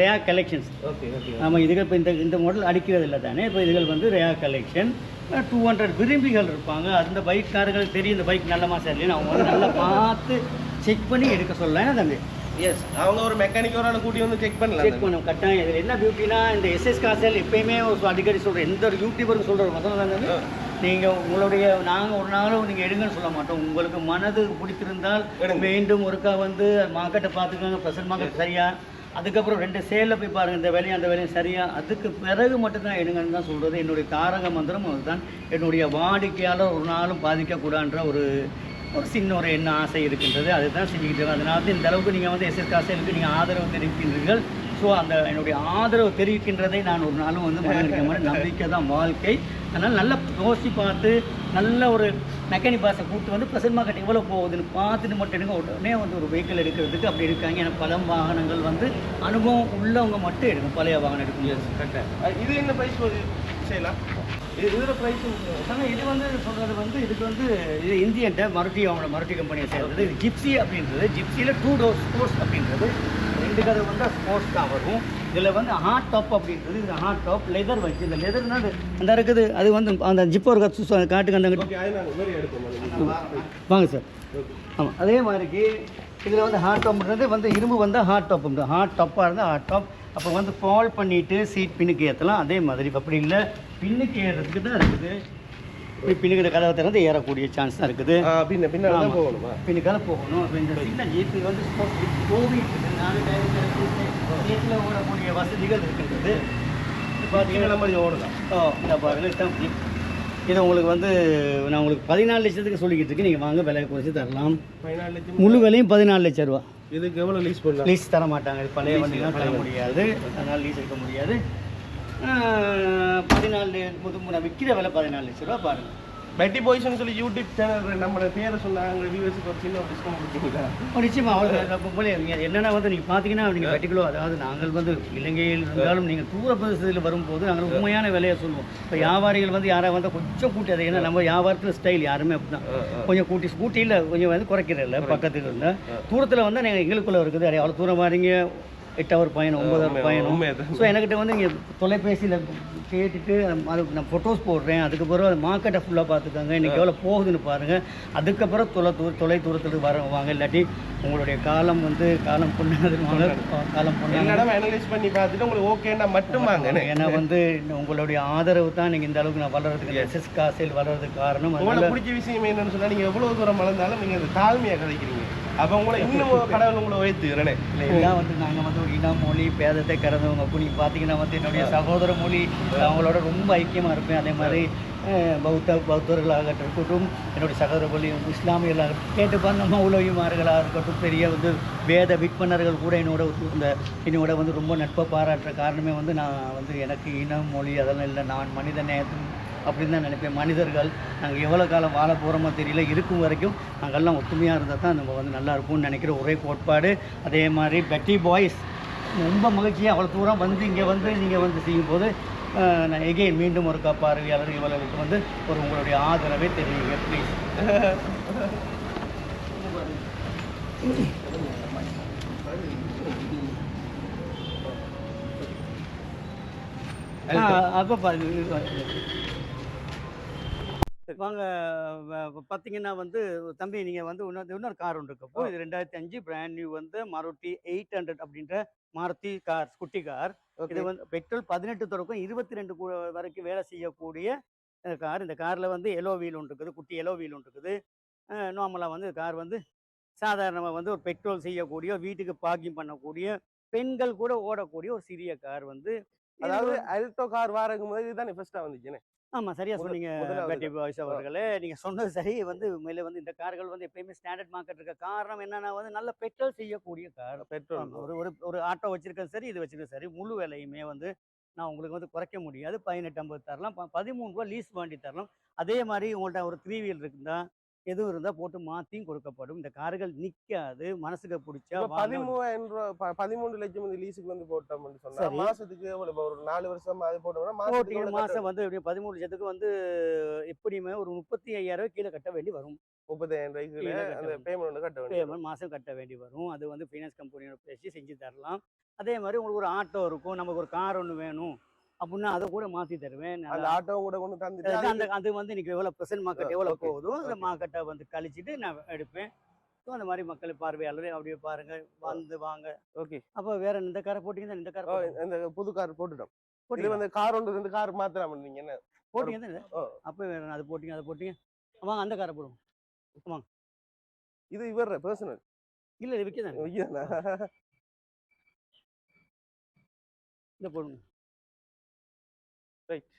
ரேர் கலெக்ஷன்ஸ். ஓகே. ஆமாம், இதுகள் இப்போ இந்த மாடல் அடிக்கிறது இல்லை தானே. இப்போ இதுகள் வந்து ரேர் கலெக்ஷன். 200 விரும்பிகள் இருப்பாங்க. அந்த பைக்காரர்கள் தெரியும் இந்த பைக் நல்ல மாதம் இல்லைன்னு அவங்க வந்து நல்லா பார்த்து செக் பண்ணி எடுக்க சொல்லலாம் தம்பி. எஸ், அவங்க ஒரு மெக்கானிக்கோட கூட்டி வந்து செக் பண்ணணும் கட்டாயம். இதில் என்ன பியூட்டினா, இந்த எஸ்எஸ் காசல் எப்பயுமே அடிக்கடி சொல்கிறேன், எந்த ஒரு யூடியூபருக்கு சொல்கிற மொத்தம் தாங்க. நீங்கள் உங்களுடைய நாங்கள் ஒரு நாளும் நீங்கள் எடுங்கன்னு சொல்ல மாட்டோம். உங்களுக்கு மனது பிடித்திருந்தால் மீண்டும் ஒருக்கா வந்து மார்க்கெட்டை பார்த்துக்கோங்க. ப்ரெசன்ட் மார்க்கெட் சரியா, அதுக்கப்புறம் 2 சேலில் போய் பாருங்கள், இந்த வேலையும் அந்த வேலையும் சரியா, அதுக்கு பிறகு மட்டும்தான் எடுங்கன்னு தான் சொல்கிறது. என்னுடைய தாரக மந்திரம் அதுதான். என்னுடைய வாடிக்கையாளர் ஒரு நாளும் பாதிக்கக்கூடாதுன்ற ஒரு சின்ன ஒரு என்ன ஆசை இருக்கின்றது. அதுதான் செஞ்சுக்கிட்டு இருக்கேன். அதனால தான் இந்த அளவுக்கு நீங்கள் வந்து எஸ்எஸ் காசலுக்கு நீங்கள் ஆதரவு தெரிவிக்கின்றீர்கள். ஸோ அந்த என்னுடைய ஆதரவு தெரிவிக்கின்றதை நான் ஒரு நாளும் வந்து மறக்க மாதிரி நம்பிக்கை தான் வாழ்க்கை. அதனால் நல்லா யோசித்து பார்த்து நல்ல ஒரு மெக்கானிக் பாஸை கூப்பிட்டு வந்து ப்ரெசன்ட் மார்க்கெட் எவ்வளோ போகுதுன்னு பார்த்துட்டு மட்டும் எடுங்க. உடனே வந்து ஒரு வெஹிக்கிள் எடுக்கிறதுக்கு அப்படி இருக்காங்க. ஏன்னா பல வாகனங்கள் வந்து அனுபவம் உள்ளவங்க மட்டும் எடுக்கும், பழைய வாகனம் எடுக்க முடியாது. கரெக்டாக. இது என்ன ப்ரைஸ் செய்யலாம்? இதோட ப்ரைஸ் இது வந்து சொல்கிறது வந்து இதுக்கு வந்து இது இந்தியன்ட்ட மருட்டி கம்பெனியை சேர்ந்தது. இது ஜிப்சி அப்படின்றது. ஜிப்சியில் 2 டோர் ஸ்போர்ட்ஸ் அப்படின்றது 2 கதை வந்து ஸ்போர்ட்ஸ் தான் வரும். இதில் வந்து ஹார்ட் டாப் அப்படின்றது, இது ஹார்ட் டாப் லெதர் வச்சு. இந்த லெதர்னா அந்த இருக்குது, அது வந்து அந்த ஜிப் ஒரு காட்டுக்கு அந்த வாங்க சார். ஆமாம், அதே மாதிரிக்கு இதில் வந்து ஹார்ட் டாப்ன்றது வந்து இரும்பு வந்தால் ஹார்ட் டாப், ஹார்ட் டாப்பாக இருந்தால் ஹார்ட் டாப். அப்போ வந்து ஃபால் பண்ணிவிட்டு சீட் பின்னுக்கு ஏற்றலாம். அதே மாதிரி அப்படி இல்லை, பின்னுக்கு ஏறுறதுக்கு தான் இருக்குது. பின்னுக்கிற கதவை திறந்து ஏறக்கூடிய சான்ஸ் தான் இருக்குது. பின்னால போகணுமா? பின்னுக்கால போகணும். அப்போ இந்த சின்ன ஜீப்பு வந்து கோவிட் 4 டயத்தில் ஓடக்கூடிய வசதிகள் இருக்கின்றது. பார்த்தீங்கன்னா நம்ம ஓடலாம். இந்த பாருங்கள், இது உங்களுக்கு வந்து நான் உங்களுக்கு 14 லட்சத்துக்கு சொல்லிக்கிட்டு இருக்கேன். நீங்கள் வாங்க, விலை குறைச்சி தரலாம். 14 லட்சம். முழு விலையும் 14 லட்சம் ரூபா. இதுக்கு எவ்வளோ லீஸ் பண்ணலாம்? லீஸ் தர மாட்டாங்க. இது பழைய வண்டிலாம் தர முடியாது, அதனால் லீஸ் எடுக்க முடியாது. 14 விற்கிற விலை 14 லட்சம் ரூபா. பாருங்கள், பெட்டி பாய்ஸ்னு சொல்லி யூடியூப் சேனல் நம்மளோட பேரை சொன்னாங்க. வியூவர்ஸுக்கு ஒரு சின்ன டிஸ்கவுண்ட் கொடுத்துருக்கீங்களா? நிச்சயமாக அவ்வளோ போல என்னென்னா வந்து நீங்கள் பார்த்தீங்கன்னா நீங்கள் பெட்டிக்குள்ளோ, அதாவது நாங்கள் வந்து இலங்கையில் இருந்தாலும் நீங்கள் தூர பிரதேசத்தில் வரும்போது நாங்கள் உண்மையான விலையை சொல்லுவோம். இப்போ வியாபாரிகள் வந்து யாராவது வந்து கொஞ்சம் கூட்டி, அதை ஏன்னா நம்ம வியாபாரத்தில் ஸ்டைல் யாருமே அப்படி தான், கொஞ்சம் கூட்டி ஸ்கூட்டியில் கொஞ்சம் வந்து குறைக்கிறதில்ல. பக்கத்தில் இருந்தால் தூரத்தில் வந்து நீங்கள் எங்களுக்குள்ளே இருக்குது, அவ்வளோ தூரம் வாரீங்க, 8 ஹவர் பயணம், 9 ஹவர் பயணம். ஸோ என்கிட்ட வந்து நீங்கள் தொலைபேசியில் கேட்டுட்டு அது நான் ஃபோட்டோஸ் போடுறேன். அதுக்கப்புறம் அது மார்க்கெட்டை ஃபுல்லாக பார்த்துக்கோங்க, இன்றைக்கி எவ்வளோ போகுதுன்னு பாருங்கள். அதுக்கப்புறம் தொலை தூரத்துக்கு வாங்க. இல்லாட்டி உங்களுடைய காலம் வந்து காலம் பொண்ணாதுன்னு காலம் பொண்ணாங்க அனலைஸ் பண்ணி பார்த்துட்டு உங்களுக்கு ஓகேன்னா மட்டும் வாங்க. ஏன்னா வந்து உங்களுடைய ஆதரவு தான் நீங்கள் இந்த அளவுக்கு நான் வளர்கிறதுக்கு எஸ்எஸ் காசில் வளர்கிறதுக்கு காரணம். உங்களுக்கு பிடிச்ச விஷயம் என்னன்னு சொன்னால், நீங்கள் எவ்வளோ தூரம் வளர்ந்தாலும் நீங்கள் அந்த தாழ்மையாக கதைக்கிறீங்க. அப்போ உங்களை இன்னும் கடவுள் உங்களை வைத்துக்கிறேனே. இல்லை, எல்லாம் வந்து நாங்கள் வந்து ஒரு இன மொழி பேதத்தை கறந்தவங்க. அப்போ நீங்கள் பார்த்தீங்கன்னா வந்து என்னுடைய சகோதர மொழி, அவங்களோட ரொம்ப ஐக்கியமாக இருப்பேன். அதே மாதிரி பௌத்தர்களாக இருக்கட்டும், என்னுடைய சகோதர மொழி இஸ்லாமியர்களாக கேட்டுப்பான், நம்ம உலகிமார்களாக இருக்கட்டும், பெரிய வந்து வேத விற்பனர்கள் கூட என்னோட வந்து ரொம்ப நட்பை பாராட்டுற காரணமே வந்து நான் வந்து எனக்கு இனம் மொழி அதெல்லாம் இல்லை, நான் மனித நேயத்தும் அப்படின்னு தான் நினைப்பேன். மனிதர்கள் நாங்கள் எவ்வளோ காலம் வாழ போகிறோமோ தெரியல, இருக்கும் வரைக்கும் நாங்கள்லாம் ஒற்றுமையாக இருந்தால் தான் நம்ம வந்து நல்லா இருப்போம்னு நினைக்கிற ஒரே கோட்பாடு. அதே மாதிரி பெட்டி பாய்ஸ் ரொம்ப மகிழ்ச்சியாக அவ்வளோ தூரம் வந்து இங்கே வந்து நீங்கள் வந்து செய்யும்போது நான் எகெயின் மீண்டும் ஒரு பார்வையாளர் இவர்களுக்கு வந்து ஒரு உங்களுடைய ஆதரவை தெரியுங்க ப்ளீஸ். அப்போ வாங்க. பார்த்தீங்கன்னா வந்து தம்பி, நீங்கள் வந்து இன்னொரு கார் ஒன்று இருக்கப்போ, இது 2005 பிராண்ட் நியூ வந்து மாருதி 800 அப்படின்ற மாருதி கார், குட்டி கார். இது வந்து பெட்ரோல் 18 தொடக்கம் 22 வரைக்கும் வேலை செய்யக்கூடிய கார். இந்த காரில் வந்து எலோ வீல் ஒன்று இருக்குது, குட்டி எலோ வீல் ஒன்று இருக்குது. நார்மலாக வந்து கார் வந்து சாதாரணமாக வந்து ஒரு பெட்ரோல் செய்யக்கூடிய, வீட்டுக்கு பார்க்கிங் பண்ணக்கூடிய, பெண்கள் கூட ஓடக்கூடிய ஒரு சிறிய கார் வந்து. அதாவது அல்டோ கார் வாரங்கும் போது இதுதான் ஃபர்ஸ்ட்டாக வந்துச்சுன்னு. ஆமாம், சரியாக சொன்னீங்க பேட்டி பாய்ஸ் அவர்களே. நீங்கள் சொன்னது சரி. வந்து உண்மையிலே வந்து இந்த கார்கள் வந்து எப்பயுமே ஸ்டாண்டர்ட் மார்க்கெட் இருக்க காரணம் என்னென்னா வந்து நல்ல பெட்ரோல் செய்யக்கூடிய கார். பெட்ரோல் ஒரு ஆட்டோ வச்சுருக்கேன் சரி, இது வச்சுருக்கேன் சரி, முழு விலையுமே வந்து நான் உங்களுக்கு வந்து குறைக்க முடியாது. 18,50 தரலாம், 13 ரூபா லீஸ் வாங்கி தரலாம். அதே மாதிரி உங்கள்கிட்ட ஒரு 3 வீல் இருந்தால் எதுவும் இருந்தால் போட்டு மாற்றியும் கொடுக்கப்படும். இந்த கார்கள் நிற்காது, மனசுக்கு பிடிச்சா. 13,000 ரூபா 13 லட்சம் வந்து லீஸுக்கு வந்து போட்டோம்னு சொன்னா மாசத்துக்கு எவ்வளவு? ஒரு 4 வருஷம் அது போட்டோம்னா மாசம் வந்து 13 லட்சத்துக்கு வந்து எப்படியுமே ஒரு 35,000 கீழே கட்ட வேண்டி வரும். 35,000 அந்த பேமெண்ட் கட்ட வேண்டிய பேமெண்ட் மாதம் கட்ட வேண்டி வரும். அது வந்து ஃபைனான்ஸ் கம்பெனியோட பேசி செஞ்சு தரலாம். அதே மாதிரி உங்களுக்கு ஒரு ஆட்டோ இருக்கும், நமக்கு ஒரு கார் ஒன்று வேணும் அப்படின்னா அதை கூட மாற்றி தருவேன். அந்த ஆட்டோ கூட கொண்டு தந்துட்டு அது வந்து இன்னைக்கு எவ்வளோ ப்ரெசென்ட் மார்க்கெட் எவ்வளோ போகுதோ அந்த மார்க்கெட்டை வந்து கழிச்சிட்டு நான் எடுப்பேன். ஸோ அந்த மாதிரி மக்கள் பார்வையாளர் அப்படியே பாருங்க, வந்து வாங்க. ஓகே. அப்போ வேற இந்த காரை போட்டிங்கன்னா இந்த கார் இந்த புது கார் போட்டுட்டோம். இது வந்து கார் ஒன்று இந்த கார் மாத்தலாம் நீங்க என்ன போட்டீங்க? அப்போ வேற அது போட்டீங்க, அதை போட்டீங்க. வாங்க அந்த காரை போடுவோம். வாங்க. இது இவர் பர்சனல் இல்லை, இது விற்க தானே இந்த போடுங்க. ரைட்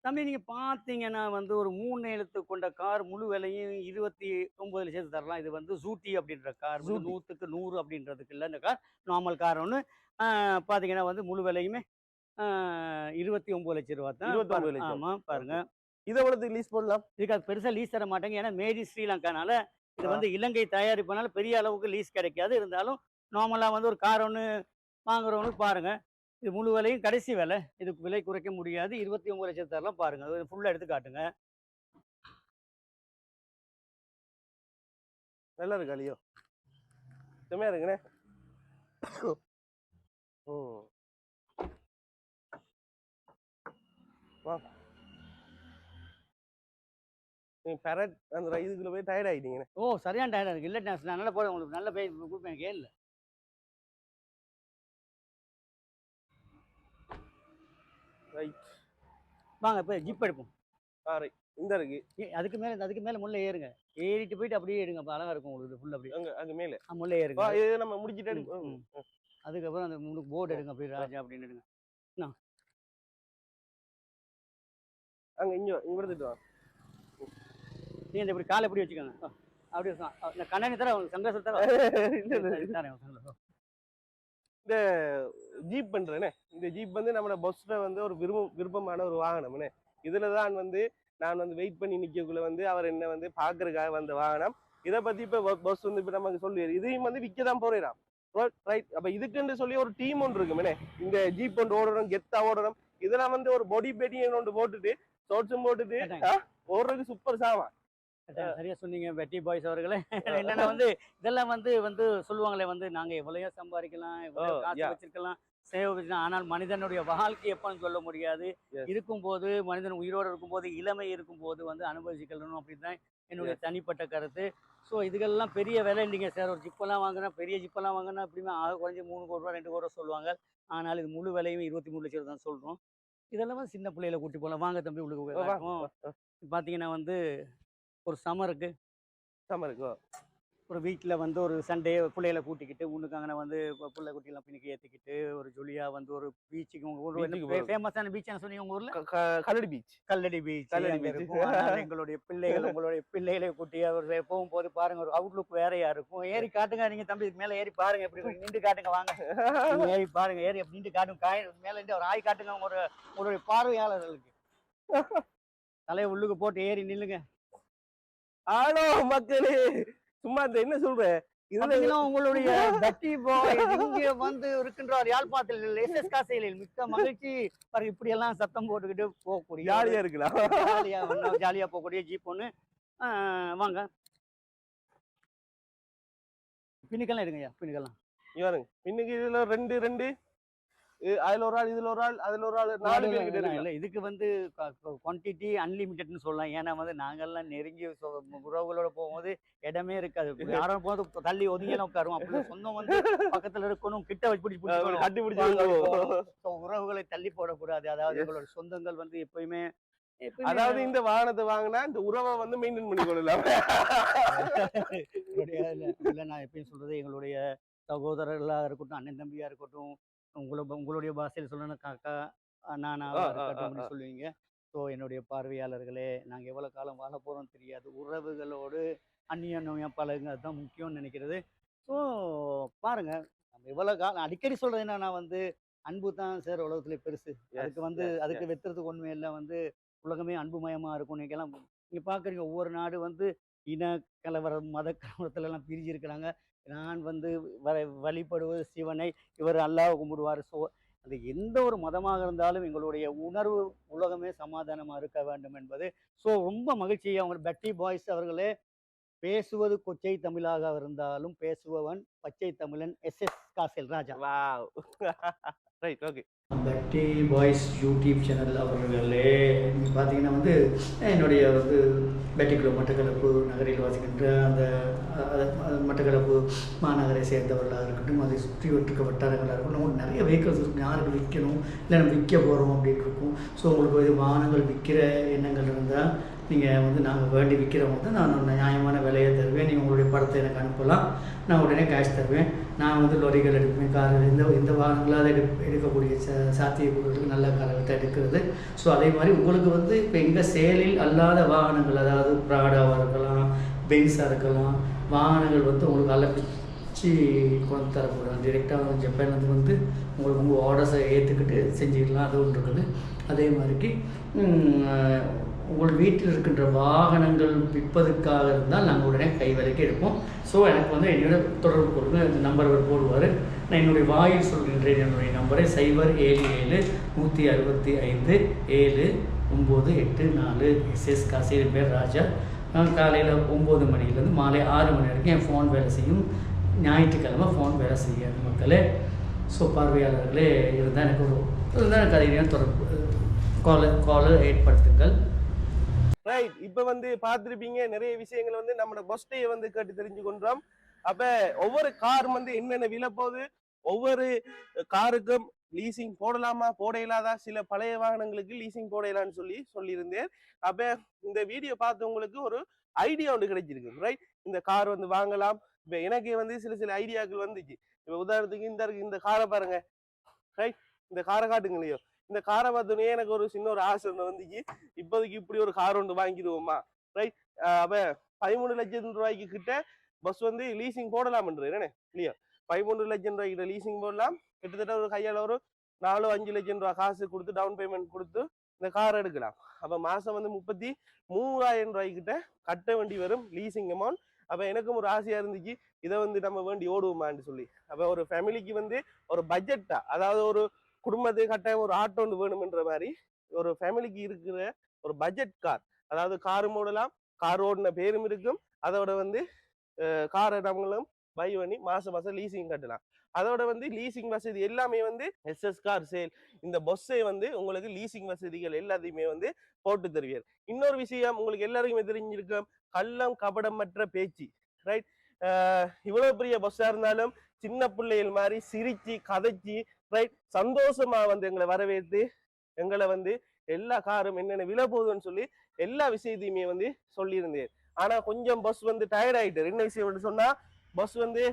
தம்பி, நீங்கள் பார்த்தீங்கன்னா வந்து ஒரு 3 எழுத்து கொண்ட கார் முழு விலையும் 29 லட்சத்துக்கு தரலாம். இது வந்து ஜூட்டி அப்படின்ற கார், 100க்கு 100 அப்படின்றதுக்கு இல்லை. இந்த கார் நார்மல் கார் ஒன்று பார்த்தீங்கன்னா வந்து முழு விலையுமே 29 லட்சம் ரூபா தான். 29 லட்சம். ஆமாம் பாருங்க. இதை எவ்வளோத்துக்கு லீஸ் போடலாம்? இதுக்கு அது பெருசாக லீஸ் தர மாட்டாங்க. ஏன்னா மேட் இன் ஸ்ரீலங்கானால இது வந்து இலங்கை தயாரிப்புனால பெரிய அளவுக்கு லீஸ் கிடைக்காது. இருந்தாலும் நார்மலாக வந்து ஒரு கார் ஒன்று வாங்குறவங்களுக்கு பாருங்க, இது முழு விலையும் கடைசி விலை. இதுக்கு விலை குறைக்க முடியாது. 29 லட்சம் தரலாம் பாருங்க. அது ஃபுல்லாக எடுத்து காட்டுங்க. நல்லா இருக்கா லியோ? செம்மையா இருக்குண்ணே. வா நீ பெரட் அந்த இதுக்குள்ள போய் டயர்ட் ஆகிட்டீங்கண்ணே. ஓ சரியான டயர்டாக இருக்குது. இல்லை நான் நல்லா போகிறேன், உங்களுக்கு நல்ல பே கொடுப்பேன், கேள்வி. ரைட் வாங்க இப்போ ஜிப் எடுப்போம். ரைட் இந்த இருக்கு. அதுக்கு மேலே முள்ள ஏறுங்க. ஏறிட்டு போயிட்டு அப்படியே எடுங்க. அப்போ அழகாக இருக்கும் உங்களுக்கு ஃபுல். அப்படியே அங்கே மேலே முள்ள ஏறுங்க. இது நம்ம முடிச்சுட்டு அதுக்கப்புறம் அந்த முழு போர்டு எடுங்க. அப்படி ராஜா அப்படின்னு எடுங்க. அங்கே இங்கே எடுத்துட்டு வா. நீ இந்த இப்படி காலை எப்படி வச்சுக்கோங்க. அப்படியே இந்த கண்ணாடி தர உங்களுக்கு சந்தோஷம் தர. இந்த ஜீப் பண்றேனே, இந்த ஜீப் வந்து நம்ம பஸ்ல வந்து ஒரு விருப்பமான ஒரு வாகனம்னே. இதுல தான் வந்து நான் வந்து வெயிட் பண்ணி நிக்கக்குள்ள வந்து அவர் என்ன வந்து பாக்குறதுக்காக வந்த வாகனம். இதை பத்தி இப்ப பஸ் வந்து இப்ப நமக்கு சொல்லுவாரு. இதையும் வந்து விற்கதான் போறான். ரைட். அப்ப இதுக்குன்னு சொல்லி ஒரு டீம் ஒன்று இருக்குமே, இந்த ஜீப் ஒன்று ஓடணும், கெத்தா ஓடணும். இதெல்லாம் வந்து ஒரு பொடி பெட்டிங் ஒன்று போட்டுட்டு ஷார்ட்ஸும் போட்டுட்டு ஓடுறதுக்கு சூப்பர் சாமா. சரியா சொன்னீங்க பெட்டி பாய்ஸ் அவர்களே. என்னன்னா வந்து இதெல்லாம் வந்து சொல்லுவாங்களே வந்து நாங்க எவ்வளவோ சம்பாதிக்கலாம், எவ்வளவு காசு வச்சிருக்கலாம், சேவை வச்சுக்கலாம். ஆனால் மனிதனுடைய வாழ்க்கை எப்பன்னு சொல்ல முடியாது. இருக்கும்போது மனிதன் உயிரோடு இருக்கும்போது, இளமை இருக்கும்போது வந்து அனுபவிச்சுக்கணும் அப்படிதான் என்னுடைய தனிப்பட்ட கருத்து. ஸோ இதுக்கெல்லாம் பெரிய விலை இல்லைங்க சார். ஒரு ஜிப்பெல்லாம் வாங்கினா, பெரிய ஜிப்பெல்லாம் வாங்கினா அப்படிமே ஆக குறைஞ்சி 3 கோடி ரூபா 2 கோடி ரூபா சொல்லுவாங்க. ஆனால் இது முழு விலையும் 23 லட்சம் தான் சொல்றோம். இதெல்லாம் வந்து சின்ன பிள்ளையில கூட்டி போகலாம். வாங்க தம்பி உங்களுக்கு பார்த்தீங்கன்னா வந்து ஒரு சமருக்கு ஒரு வீட்டில் வந்து ஒரு சண்டே பிள்ளைகளை கூட்டிக்கிட்டு உன்னுக்காங்க வந்து பிள்ளை குட்டிலாம் பின்னுக்கு ஏற்றிக்கிட்டு ஒரு ஜொலியா வந்து ஒரு பீச்சுக்கு உங்க ஊர் ஃபேமஸான பீச் சொன்னீங்க உங்க ஊர்ல? கல்லடி பீச். எங்களுடைய பிள்ளைகள் உங்களுடைய பிள்ளைகளை கூட்டி அவர் போகும்போது பாருங்க ஒரு அவுட்லுக் வேறையா இருக்கும். ஏறி காட்டுங்க. நீங்க தம்பி மேல ஏறி பாருங்க. எப்படி நின்று காட்டுங்க. வாங்க ஏறி பாருங்க. ஏறி அப்படி நின்று காட்டுங்க. மேல இருந்து ஒரு ஆய் காட்டுங்க. உங்களுடைய பார்வையாளர்களுக்கு தலையை உள்ளுக்கு போட்டு ஏறி நில்லுங்க. ஆளோ மக்களே, சும்மா என்ன சொல்ற, உங்களுடைய பெட்டி பாய் இங்க வந்து இருக்கின்றார் யாழ்ப்பாணத்தில் எஸ்எஸ் காசையில். மிக்க மகிழ்ச்சி. இப்படி எல்லாம் சத்தம் போட்டுக்கிட்டு போகக்கூடிய ஜாலியா இருக்கலாம். ஜாலியா போகக்கூடிய ஜீப் ஒண்ணு. வாங்க பின்னுக்கெல்லாம் எடுங்கய்யா. பின்னுக்கெல்லாம் பின்னுக்கு இதுல ரெண்டு அதுல ஒரு ஆள், இதுல ஒரு ஆள், அதுல ஒரு ஆள், 4 பேர் கிட்ட இல்ல. இதுக்கு வந்து குவான்டிட்டி அன்லிமிட்டட்னு சொல்லலாம். ஏன்னா வந்து நாங்கெல்லாம் நெருங்கி உறவுகளோட போகும்போது இடமே இருக்காது. யாரும் போது தள்ளி ஒதுங்கியெல்லாம் உட்காருவோம். அப்படி சொந்தம் வந்து பக்கத்துல இருக்கணும், கிட்ட வச்சு கட்டி பிடிச்சி உறவுகளை தள்ளி போடக்கூடாது. அதாவது எங்களோட சொந்தங்கள் வந்து எப்பயுமே அதாவது இந்த வாகனத்தை வாங்கினா இந்த உறவை வந்து மெயின்டைன் பண்ணி கொள்ளலாம். இல்ல நான் எப்பயும் சொல்றது, எங்களுடைய சகோதரர்களா இருக்கட்டும், அண்ணன் தம்பியா இருக்கட்டும், உங்களுடைய பாஷையில் சொல்லணும் காக்கா நானாவா இருக்கட்டும் அப்படின்னு சொல்லுவீங்க. ஸோ என்னுடைய பார்வையாளர்களே, நாங்கள் எவ்வளோ காலம் வாழ போகிறோம் தெரியாது. உறவுகளோடு அந்நியம் பழகுங்க, அதுதான் முக்கியம்னு நினைக்கிறது. ஸோ பாருங்க, நம்ம எவ்வளோ காலம் அடிக்கடி சொல்றது என்னன்னா வந்து அன்பு தான் சார் உலகத்துல பெருசு. அதுக்கு வந்து அதுக்கு வெத்துறதுக்கு ஒன்றுமே இல்லை. வந்து உலகமே அன்புமயமா இருக்கும். நீங்கெல்லாம் நீங்க பாக்குறீங்க, ஒவ்வொரு நாடு வந்து இன கலவரம், மத கலவரத்துல எல்லாம் பிரிஞ்சு இருக்கிறாங்க. நான் வந்து வழிபடுவது சிவனை, இவர் அல்லாஹ் கும்பிடுவார். ஸோ அது எந்த ஒரு மதமாக இருந்தாலும் எங்களுடைய உணர்வு உலகமே சமாதானமாக இருக்க வேண்டும் என்பது. ஸோ ரொம்ப மகிழ்ச்சி. அவங்க பெட்டி பாய்ஸ் அவர்களே, பேசுவது கொச்சை தமிழாக இருந்தாலும் பேசுபவன் பச்சை தமிழன் SS castle Raja. Right, okay. Petty boys YouTube channel அவர்களே, பார்த்தீங்கன்னா வந்து என்னுடைய வந்து பெட்டிக்குளோ மட்டக்களப்பு நகரில் வாசிக்கின்ற அந்த மட்டக்களப்பு மாநகரை சேர்ந்தவர்களாக இருக்கட்டும், அதை சுற்றி வட்டிருக்க வட்டாரங்களாக இருக்கட்டும், உங்களுக்கு நிறைய வெஹிக்கல்ஸ் இருக்கும். யாருக்கு விற்கணும், இல்லை நம்ம விற்க போகிறோம் அப்படின்னு இருக்கும். ஸோ உங்களுக்கு வாகனங்கள் விற்கிற எண்ணங்கள் இருந்தால் நீங்கள் வந்து நாங்கள் வேண்டி விற்கிறவங்க தான் நான் நியாயமான விலையை தருவேன். நீங்கள் உங்களுடைய படத்தை எனக்கு அனுப்பலாம், நான் உடனே கேஷ் தருவேன். நான் வந்து லொரிகள் எடுப்பேன், கார்கள், இந்த வாகனங்களாக எடுக்கக்கூடிய சாத்தியக்கூறுகளுக்கு நல்ல காலத்தை எடுக்கிறது. ஸோ அதே மாதிரி உங்களுக்கு வந்து இப்போ எங்கள் செயலில் அல்லாத வாகனங்கள், அதாவது ப்ராடாவாக இருக்கலாம், பென்ஸாக இருக்கலாம், வாகனங்கள் வந்து உங்களுக்கு வச்சு கொண்டு தரப்படுறோம். டிரெக்டாக ஜப்பான்லேருந்து வந்து உங்களுக்கு உங்கள் ஆர்டர்ஸை ஏற்றுக்கிட்டு செஞ்சுக்கலாம். அது ஒன்று இருக்குது. அதே மாதிரிக்கு உங்கள் வீட்டில் இருக்கின்ற வாகனங்கள் விற்பதற்காக இருந்தால் நாங்கள் உடனே கை விலைக்கு எடுப்போம். ஸோ எனக்கு வந்து என்னோட தொடர்பு கொடுங்க. இந்த நம்பர் அவர் போடுவார். நான் என்னுடைய வாயில் சொல்கின்றேன். என்னுடைய நம்பரை 07765679884 எஸ்எஸ் காசியின் பேர் ராஜா. காலையில் 9 மணிலேருந்து மாலை 6 மணி வரைக்கும் என் ஃபோன் வேலை செய்யும். ஞாயிற்றுக்கிழமை ஃபோன் வேலை செய்யாது மக்களே. ஸோ பார்வையாளர்களே இருந்தால் எனக்கு இருந்தால் கதையிலையும் தொடர்பு காலை ஏற்படுத்துங்கள். ரைட். இப்போ வந்து பார்த்துருப்பீங்க நிறைய விஷயங்கள் வந்து நம்மளோட பொஸ்டையை வந்து கேட்டு தெரிஞ்சு கொண்டோம். அப்போ ஒவ்வொரு கார் வந்து என்னென்ன விலை போகுது, ஒவ்வொரு காருக்கும் லீசிங் போடலாமா போட இயலாதா, சில பழைய வாகனங்களுக்கு லீசிங் போட இயலான்னு சொல்லியிருந்தேன். அப்போ இந்த வீடியோ பார்த்தவங்களுக்கு ஒரு ஐடியா ஒன்று கிடைச்சிருக்கு. ரைட். இந்த கார் வந்து வாங்கலாம். இப்போ எனக்கு வந்து சில ஐடியாக்கள் வந்துச்சு. இப்போ உதாரணத்துக்கு இந்த காரை பாருங்க. ரைட். இந்த காரை காட்டுங்களையோ. இந்த காரை பார்த்தோன்னே எனக்கு ஒரு சின்ன ஒரு ஆசை ஒன்று வந்துச்சு. இப்போதைக்கு இப்படி ஒரு கார் ஒன்று வாங்கிடுவோமா. ரைட். அப்போ 13 லட்சம் ரூபாய்க்கு கிட்ட பஸ் வந்து லீசிங் போடலாம்ன்ற என்ன இல்லையா. 13 லட்சம் ரூபாய்க்கிட்ட லீசிங் போடலாம். கிட்டத்தட்ட ஒரு கையால் ஒரு 4-5 லட்சம் ரூபா காசு கொடுத்து டவுன் பேமெண்ட் கொடுத்து இந்த கார் எடுக்கலாம். அப்போ மாதம் வந்து 33,000 ரூபாய்க்கிட்ட கட்ட வேண்டி வரும் லீசிங் அமௌண்ட். அப்போ எனக்கும் ஒரு ஆசையாக இருந்துச்சு, இதை வந்து நம்ம வேண்டி ஓடுவோமான்னு சொல்லி. அப்போ ஒரு ஃபேமிலிக்கு வந்து ஒரு பட்ஜெட்டா, அதாவது ஒரு குடும்பத்துக்கு கட்டாயம் ஒரு ஆட்டோ ஒன்று வேணுமென்ற மாதிரி ஒரு ஃபேமிலிக்கு இருக்கிற ஒரு பட்ஜெட் கார், அதாவது கார் ஓடலாம், கார் ஓடின பேரும் இருக்கும். அதோட வந்து காரை நம்மளும் பை பண்ணி மாதம் லீசிங் கட்டலாம். அதோட வந்து லீசிங் வசதி எல்லாமே வந்து எஸ்எஸ் கார் சேல் இந்த பஸ்ஸை வந்து உங்களுக்கு லீசிங் வசதிகள் எல்லாத்தையுமே வந்து போட்டு தருவார். இன்னொரு விஷயம் உங்களுக்கு எல்லாருக்குமே தெரிஞ்சிருக்கும், கள்ளம் கபடமற்ற பேச்சு. ரைட். இவ்வளவு பெரிய பஸ்ஸா இருந்தாலும் சின்ன பிள்ளைகள் மாதிரி சிரிச்சு கதைச்சி ரைட் சந்தோஷமா வந்து எங்களை வரவேற்று எங்களை வந்து எல்லா காரும் என்னென்ன விலை போகுதுன்னு சொல்லி எல்லா விஷயத்தையுமே வந்து சொல்லியிருந்தேன். ஆனா கொஞ்சம் பஸ் வந்து டயர்ட் ஆயிட்டாரு. என்ன விஷயம் சொன்னா, பஸ் வந்து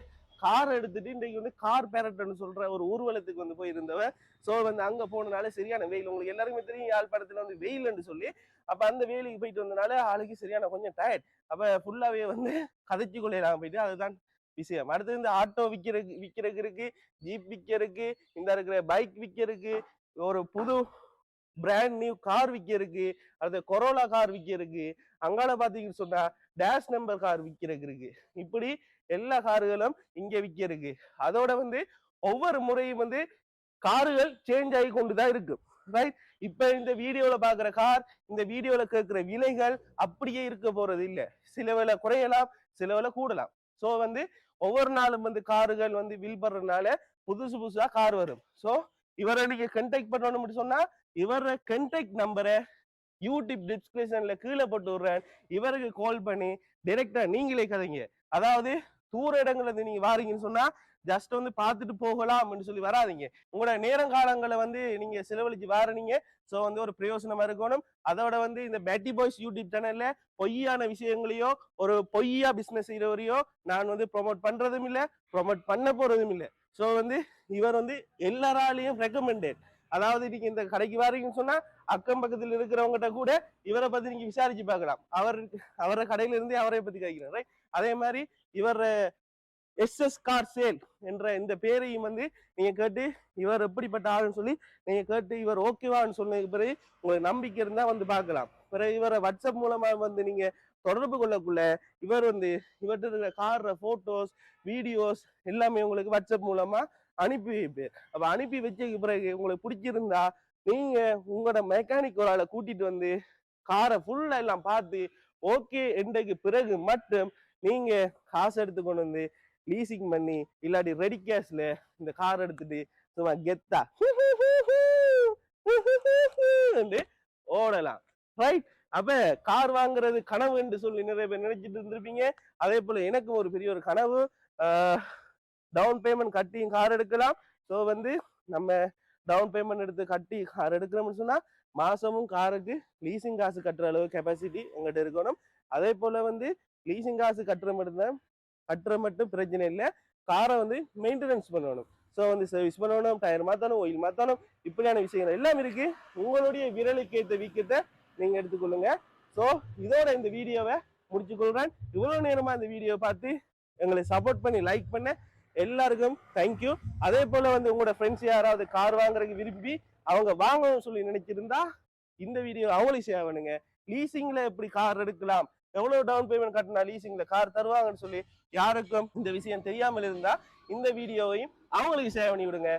கார் எடுத்துட்டு இன்றைக்கு வந்து கார் பேரட்னு சொல்ற ஒரு ஊர்வலத்துக்கு வந்து போயிருந்தவன். ஸோ வந்து அங்க போனனால சரியான வெயில், உங்களுக்கு எல்லாருமே தெரியும் யாழ்ப்பாணத்துல வந்து வெயில்னு சொல்லி. அப்ப அந்த வெயிலுக்கு போயிட்டு வந்தனால ஆளுக்கு சரியான கொஞ்சம் டயர்ட். அப்ப ஃபுல்லாவே வந்து கதைச்சு கொள்ளையெல்லாம் போயிட்டு அதுதான் விஷயம். அடுத்து இந்த ஆட்டோ விற்கிறதுக்கு இருக்கு, ஜீப் விற்கிறதுக்கு, இந்த இருக்கிற பைக் விற்கிறதுக்கு, ஒரு புது பிராண்ட் நியூ கார் விற்கிறதுக்கு, அடுத்த கொரோலா கார் விற்கிறதுக்கு, அங்கால பாத்தீங்கன்னு சொன்னா டேஷ் நம்பர் கார் விற்கிறதுக்கு இருக்கு. இப்படி எல்லா கார்களும் இங்க விற்கிறதுக்கு. அதோட வந்து ஒவ்வொரு முறையும் வந்து கார்கள் சேஞ்ச் ஆகி கொண்டுதான் இருக்கு. ரைட். இப்ப இந்த வீடியோல பாக்குற கார், இந்த வீடியோல கேட்கிற விலைகள் அப்படியே இருக்க போறது இல்லை. சில வேலை குறையலாம், சில வேலை கூடலாம். ஸோ வந்து ஒவ்வொரு நாளும் வந்து கார்கள் வந்து வில் பண்றதுனால புதுசா கார் வரும். ஸோ இவரை நீங்க கண்டாக்ட் பண்ணணும்னு சொன்னா இவர கண்டாக்ட் நம்பரை யூடியூப் டிஸ்கிரிப்ஷன்ல கீழே போட்டு விடுறேன். இவருக்கு கால் பண்ணி டைரக்டா நீங்களே கதைங்க. அதாவது தூர இடங்கள்ல இருந்து நீங்க வாரீங்கன்னு சொன்னா ஜஸ்ட் வந்து பார்த்துட்டு போகலாம்னு சொல்லி வராதிங்க. உங்களோட நேரங்காலங்களை வந்து நீங்க செலவழிச்சு வாரீங்க. ஸோ வந்து ஒரு பிரயோசனமா இருக்கணும். அதோட வந்து இந்த பேட்டி பாய்ஸ் யூடியூப் சேனல்ல பொய்யான விஷயங்களையோ ஒரு பொய்யா பிசினஸ் செய்யறவரையோ நான் வந்து ப்ரொமோட் பண்றதும் இல்லை, ப்ரொமோட் பண்ண போறதும் இல்லை. ஸோ வந்து இவர் வந்து எல்லாராலையும் ரெக்கமெண்டட். அதாவது நீங்க இந்த கடைக்கு வாரீங்கன்னு சொன்னா அக்கம் பக்கத்தில் இருக்கிறவங்ககிட்ட கூட இவரை பத்தி நீங்க விசாரிச்சு பார்க்கலாம். அவரை கடையில இருந்து அவரை பத்தி கேட்கிறேன். அதே மாதிரி இவர் எஸ்எஸ் கார் சேல் என்ற இந்த பேரையும் வந்து நீங்க கேட்டு இவர் எப்படிப்பட்ட ஆளுன்னு சொல்லி நீங்க கேட்டு இவர் ஓகேவான்னு சொன்னதுக்கு பிறகு உங்களுக்கு நம்பிக்கை இருந்தா வந்து பார்க்கலாம். பிறகு இவரை வாட்ஸ்அப் மூலமா வந்து நீங்க தொடர்பு கொள்ளக்குள்ள இவர் வந்து இவர்கிட்ட இருக்கிற கார்ற போட்டோஸ் வீடியோஸ் எல்லாமே உங்களுக்கு வாட்ஸ்அப் மூலமா அனுப்பி வைப்பேன். அப்ப அனுப்பி வச்சதுக்கு பிறகு உங்களுக்கு பிடிச்சிருந்தா நீங்க உங்களோட மெக்கானிக் ஒரு ஆளை கூட்டிட்டு வந்து காரை ஃபுல்லா எல்லாம் பார்த்து ஓகே என்றைக்கு பிறகு மட்டும் நீங்க காசு எடுத்து கொண்டு வந்து லீசிங் பண்ணி இல்லாட்டி ரெடி கேஷ்ல இந்த கார் எடுத்துட்டு சும்மா கெத்தா ஓடலாம். ரைட். அப்ப கார் வாங்குறது கனவு என்று சொல்லி நிறைய பேர் நினைச்சிட்டு இருந்திருப்பீங்க. அதே போல எனக்கும் ஒரு பெரிய ஒரு கனவு, டவுன் பேமெண்ட் கட்டியும் கார் எடுக்கலாம். ஸோ வந்து நம்ம டவுன் பேமெண்ட் எடுத்து கட்டி கார் எடுக்கிறோம்னு சொன்னா மாசமும் காருக்கு லீசிங் காசு கட்டுற அளவு கெப்பாசிட்டி எங்கிட்ட இருக்கணும். அதே போல வந்து லீசிங் காசு கட்டுற மட்டும் பிரச்சனை இல்லை, காரை வந்து மெயின்டெனன்ஸ் பண்ணணும். ஸோ வந்து சர்வீஸ் பண்ணணும், டயர் மாற்றணும், ஆயில் மாற்றணும், இப்படியான விஷயங்கள் எல்லாம் இருக்கு. உங்களுடைய விரலுக்கு ஏற்ற வீக்கத்தை நீங்க எடுத்துக்கொள்ளுங்க. ஸோ இதோட இந்த வீடியோவை முடிச்சுக்கொள்றேன். இவ்வளவு நேரமா இந்த வீடியோவை பார்த்து எங்களை சப்போர்ட் பண்ணி லைக் பண்ண எல்லாருக்கும் தேங்க்யூ. அதே போல வந்து உங்களோட ஃப்ரெண்ட்ஸ் யாராவது கார் வாங்குறதுக்கு விரும்பி அவங்க வாங்கணும்னு சொல்லி நினைச்சிருந்தா இந்த வீடியோ அவங்களுக்கு ஷேர் பண்ணுங்க. லீசிங்ல எப்படி கார் எடுக்கலாம், எவ்வளவு டவுன் பேமெண்ட் கட்டினா லீசிங்ல கார் தருவாங்கன்னு சொல்லி யாருக்கும் இந்த விஷயம் தெரியாமல் இருந்தா இந்த வீடியோவையும் அவங்களுக்கு ஷேர் பண்ணி விடுங்க.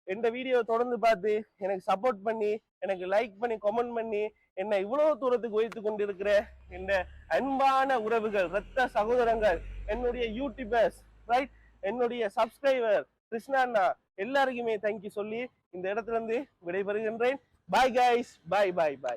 எந்த வீடியோ தொடர்ந்து பார்த்து எனக்கு சப்போர்ட் பண்ணி எனக்கு லைக் பண்ணி கமெண்ட் பண்ணி என்னை இவ்வளவு தூரத்துக்கு வைத்து கொண்டிருக்கிற இந்த அன்பான உறவுகள், ரத்த சகோதரங்கள், என்னுடைய யூடியூபர்ஸ், ரைட், என்னுடைய சப்ஸ்கிரைபர் கிருஷ்ணா அண்ணா எல்லாருக்குமே தேங்க்யூ சொல்லி இந்த இடத்துல இருந்து விடைபெறுகின்றேன். பாய் கைஸ், பாய் பாய் பாய்.